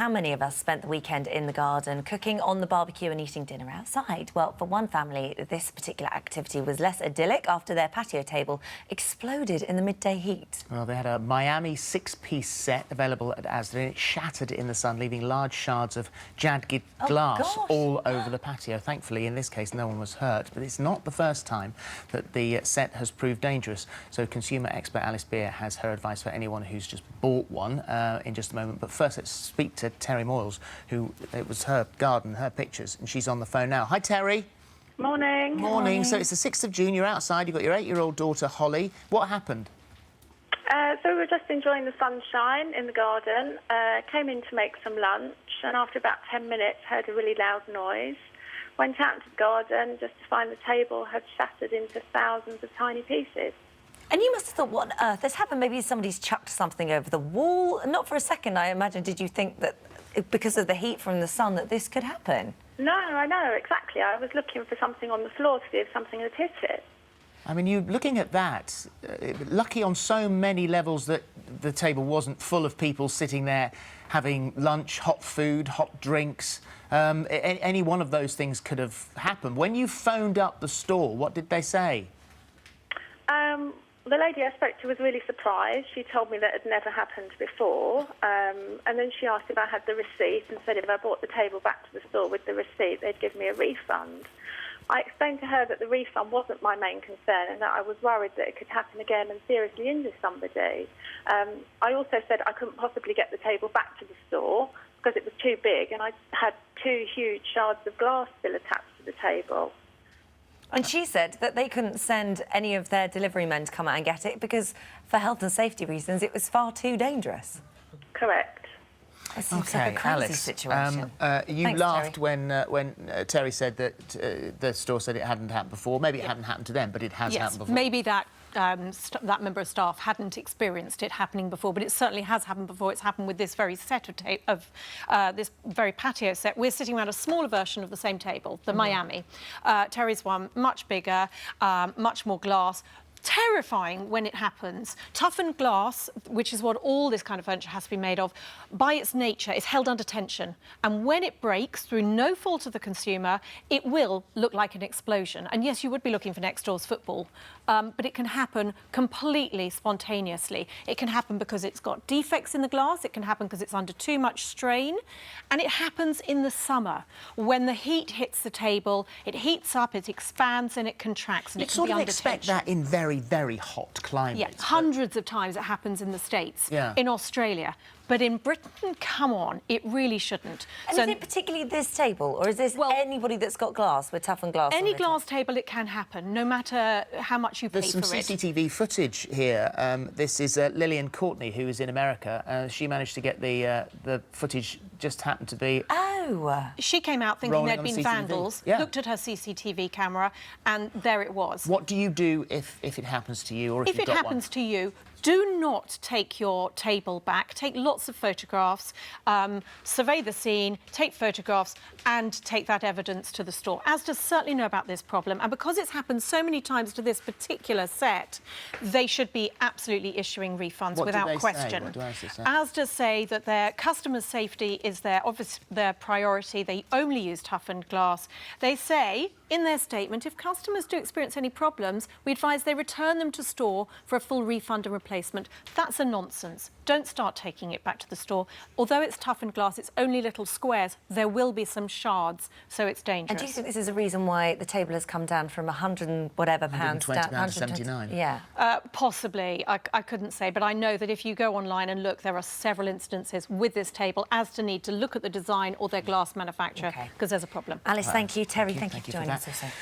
how many of us spent the weekend in the garden, cooking on the barbecue and eating dinner outside? Well, for one family, this particular activity was less idyllic after their patio table exploded in the midday heat. Well, they had a Miami six-piece set available at Asda, and it shattered in the sun, leaving large shards of jagged glass all over the patio. Thankfully, in this case, no one was hurt, but it's not the first time that the set has proved dangerous. So consumer expert Alice Beer has her advice for anyone who's just bought one in just a moment. But first, let's speak to Terry Moyles, who it was her garden, her pictures, and she's on the phone now. Hi, Terry. Morning. Morning. So it's the 6th of June, you're outside, you've got your 8-year-old daughter, Holly. What happened? So we were just enjoying the sunshine in the garden, came in to make some lunch, and after about 10 minutes heard a really loud noise. Went out into the garden just to find the table had shattered into thousands of tiny pieces. And you must have thought, what on earth has happened? Maybe somebody's chucked something over the wall. Not for a second, I imagine, did you think that because of the heat from the sun that this could happen? No, I know, exactly. I was looking for something on the floor to see if something had hit it. I mean, you looking at that, lucky on so many levels that the table wasn't full of people sitting there having lunch, hot food, hot drinks. Any one of those things could have happened. When you phoned up the store, what did they say? The lady I spoke to was really surprised. She told me that it had never happened before. And then she asked if I had the receipt and said if I brought the table back to the store with the receipt, they'd give me a refund. I explained to her that the refund wasn't my main concern and that I was worried that it could happen again and seriously injure somebody. I also said I couldn't possibly get the table back to the store because it was too big, and I had 2 huge shards of glass still attached to the table. And she said that they couldn't send any of their delivery men to come out and get it because, for health and safety reasons, it was far too dangerous. Correct. It seems like a crazy Alice, situation. you Thanks, laughed Terry. when Terry said that the store said it hadn't happened before. Maybe it hadn't happened to them, but it has happened before. Maybe that member of staff hadn't experienced it happening before, but it certainly has happened before. It's happened with this very set of this very patio set. We're sitting around a smaller version of the same table, the Miami. Terry's one, much bigger, much more glass. Terrifying when it happens. Toughened glass, which is what all this kind of furniture has to be made of, by its nature is held under tension, and when it breaks through no fault of the consumer, it will look like an explosion. And yes, you would be looking for next door's football, but it can happen completely spontaneously. It can happen because it's got defects in the glass, it can happen because it's under too much strain, and it happens in the summer when the heat hits the table, it heats up, it expands and it contracts, and You'd sort of expect that in very hot climates. Yeah, hundreds of times it happens in the States, in Australia. But in Britain, come on, it really shouldn't. And is it particularly this table, or is this anybody that's got glass, with toughened glass? Any glass table, it can happen, no matter how much you pay for it. There's some CCTV footage here. This is Lillian Courtney, who is in America. She managed to get the footage, just happened to be... Oh! She came out thinking there'd been vandals, looked at her CCTV camera, and there it was. What do you do if it happens to you, or if you've got one? If it happens to you, do not take your table back. Take lots of photographs, survey the scene, take photographs, and take that evidence to the store. Asda certainly know about this problem, and because it's happened so many times to this particular set, they should be absolutely issuing refunds without question. What do Asda say? Asda say that their customers' safety is their priority. They only use toughened glass. They say in their statement, if customers do experience any problems, we advise they return them to store for a full refund and replacement. That's a nonsense. Don't start taking it back to the store. Although it's toughened glass, it's only little squares. There will be some shards, so it's dangerous. And do you think this is a reason why the table has come down from 100 and whatever pounds down to 79? Yeah. Possibly. I couldn't say, but I know that if you go online and look, there are several instances with this table as to need to look at the design or their glass manufacturer, because there's a problem. Alice, thank you. Terry, thank you for joining us. Also.